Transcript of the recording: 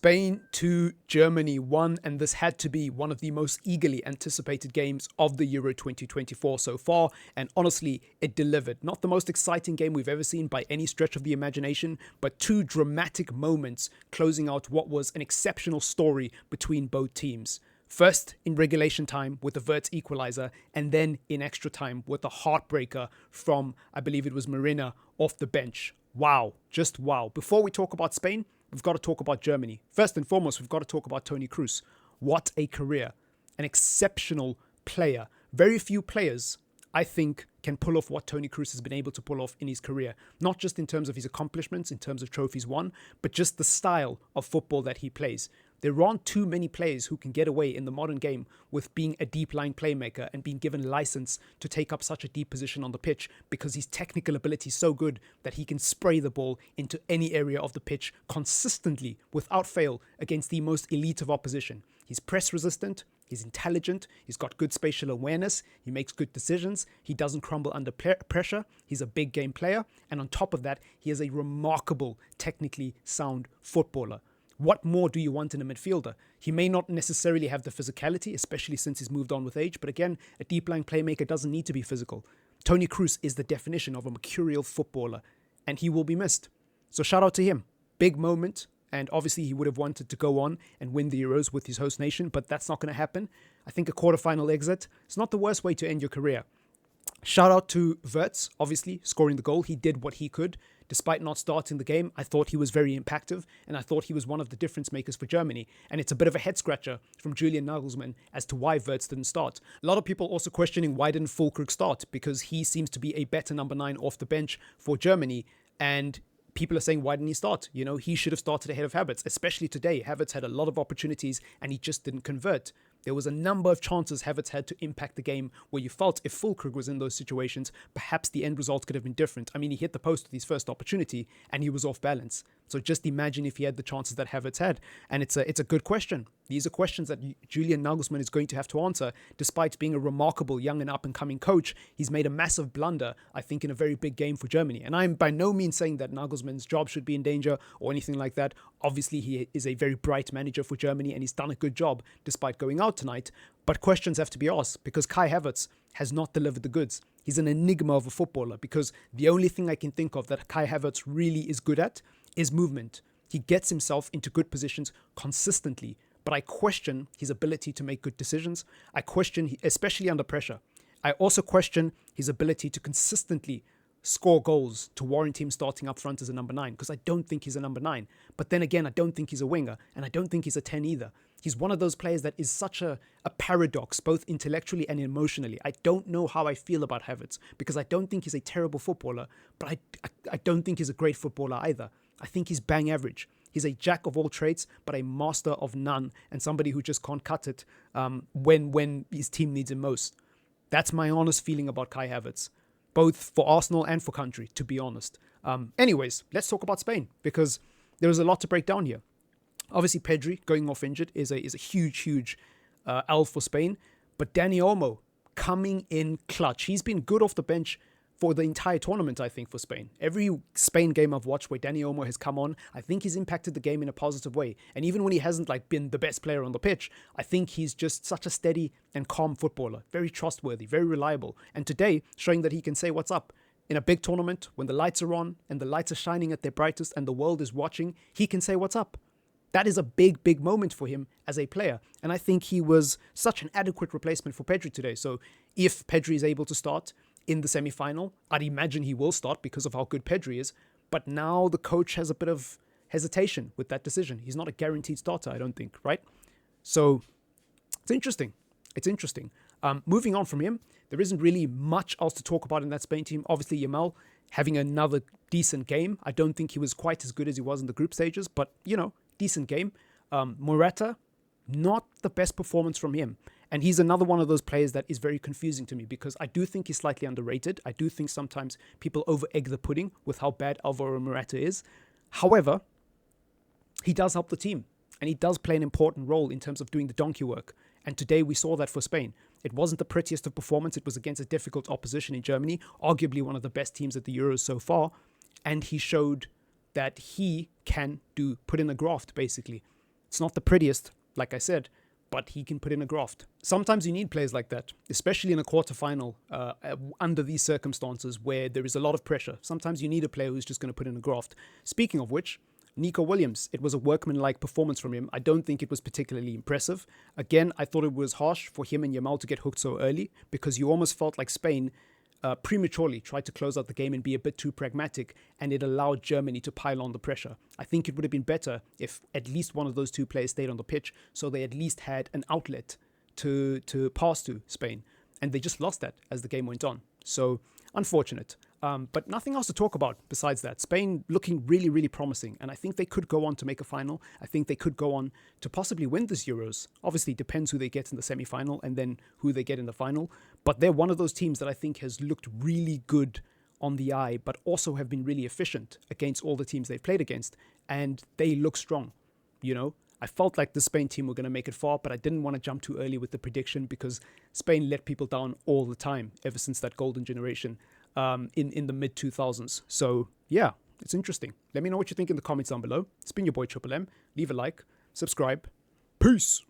Spain 2, Germany 1, and this had to be one of the most eagerly anticipated games of the Euro 2024 so far, and honestly, it delivered. Not the most exciting game we've ever seen by any stretch of the imagination, but two dramatic moments closing out what was an exceptional story between both teams. First in regulation time with the Wirtz equalizer, and then in extra time with the heartbreaker from, I believe it was Marina, off the bench. Wow, just wow. Before we talk about Spain, we've got to talk about Germany. First and foremost, we've got to talk about Toni Kroos. What a career. An exceptional player. Very few players, I think, can pull off what Toni Kroos has been able to pull off in his career. Not just in terms of his accomplishments, in terms of trophies won, but just the style of football that he plays. There aren't too many players who can get away in the modern game with being a deep line playmaker and being given license to take up such a deep position on the pitch, because his technical ability is so good that he can spray the ball into any area of the pitch consistently, without fail, against the most elite of opposition. He's press resistant, he's intelligent, he's got good spatial awareness, he makes good decisions, he doesn't crumble under pressure, he's a big game player, and on top of that, he is a remarkable, technically sound footballer. What more do you want in a midfielder? He may not necessarily have the physicality, especially since he's moved on with age, but again, a deep line playmaker doesn't need to be physical. Toni Kroos is the definition of a mercurial footballer, and he will be missed. So shout out to him. Big moment, and obviously he would have wanted to go on and win the Euros with his host nation, but that's not going to happen. I think a quarterfinal exit is not the worst way to end your career. Shout out to Wirtz, obviously, scoring the goal. He did what he could. Despite not starting the game, I thought he was very impactful, and I thought he was one of the difference makers for Germany. And it's a bit of a head scratcher from Julian Nagelsmann as to why Wirtz didn't start. A lot of people also questioning why didn't Füllkrug start, because he seems to be a better number 9 off the bench for Germany. And people are saying, why didn't he start? You know, he should have started ahead of Havertz, especially today. Havertz had a lot of opportunities and he just didn't convert. There was a number of chances Havertz had to impact the game where you felt if Füllkrug was in those situations, perhaps the end result could have been different. I mean, he hit the post with his first opportunity and he was off balance. So just imagine if he had the chances that Havertz had. And it's a good question. These are questions that Julian Nagelsmann is going to have to answer. Despite being a remarkable young and up-and-coming coach, he's made a massive blunder, I think, in a very big game for Germany. And I'm by no means saying that Nagelsmann's job should be in danger or anything like that. Obviously, he is a very bright manager for Germany and he's done a good job despite going out tonight. But questions have to be asked because Kai Havertz has not delivered the goods. He's an enigma of a footballer because the only thing I can think of that Kai Havertz really is good at is movement. He gets himself into good positions consistently, but I question his ability to make good decisions. I question, especially under pressure. I also question his ability to consistently score goals to warrant him starting up front as a number 9, because I don't think he's a number 9. But then again, I don't think he's a winger, and I don't think he's a 10 either. He's one of those players that is such a paradox, both intellectually and emotionally. I don't know how I feel about Havertz, because I don't think he's a terrible footballer, but I don't think he's a great footballer either. I think he's bang average. He's a jack of all trades, but a master of none, and somebody who just can't cut it when his team needs him most. That's my honest feeling about Kai Havertz, both for Arsenal and for country, to be honest. Anyways, let's talk about Spain, because there is a lot to break down here. Obviously, Pedri going off injured is a huge L for Spain, but Dani Olmo coming in clutch. He's been good off the bench for the entire tournament, I think, for Spain. Every Spain game I've watched where Dani Olmo has come on, I think he's impacted the game in a positive way. And even when he hasn't been the best player on the pitch, I think he's just such a steady and calm footballer. Very trustworthy, very reliable. And today, showing that he can say what's up. In a big tournament, when the lights are on and the lights are shining at their brightest and the world is watching, he can say what's up. That is a big moment for him as a player. And I think he was such an adequate replacement for Pedri today. So if Pedri is able to start in the semi-final, I'd imagine he will start because of how good Pedri is. But now the coach has a bit of hesitation with that decision. He's not a guaranteed starter, I don't think, right? So it's interesting. Moving on from him, there isn't really much else to talk about in that Spain team. Obviously, Yamal having another decent game. I don't think he was quite as good as he was in the group stages, but, decent game. Morata, not the best performance from him. And he's another one of those players that is very confusing to me because I do think he's slightly underrated. I do think sometimes people over-egg the pudding with how bad Alvaro Morata is. However, he does help the team and he does play an important role in terms of doing the donkey work. And today we saw that for Spain. It wasn't the prettiest of performance. It was against a difficult opposition in Germany, arguably one of the best teams at the Euros so far. And he showed that he can put in a graft, basically. It's not the prettiest, like I said, but he can put in a graft. Sometimes you need players like that, especially in a quarterfinal, under these circumstances where there is a lot of pressure. Sometimes you need a player who's just going to put in a graft. Speaking of which, Nico Williams, it was a workmanlike performance from him. I don't think it was particularly impressive. Again, I thought it was harsh for him and Yamal to get hooked so early because you almost felt like Spain prematurely tried to close out the game and be a bit too pragmatic, and it allowed Germany to pile on the pressure. I think it would have been better if at least one of those two players stayed on the pitch so they at least had an outlet to pass to Spain. And they just lost that as the game went on. So, unfortunate. But nothing else to talk about besides that. Spain looking really, really promising. And I think they could go on to make a final. I think they could go on to possibly win this Euros. Obviously, it depends who they get in the semi-final and then who they get in the final. But they're one of those teams that I think has looked really good on the eye, but also have been really efficient against all the teams they've played against. And they look strong, you know. I felt like the Spain team were going to make it far, but I didn't want to jump too early with the prediction because Spain let people down all the time ever since that golden generation in the mid-2000s. So, yeah, it's interesting. Let me know what you think in the comments down below. It's been your boy Triple M. Leave a like, subscribe. Peace!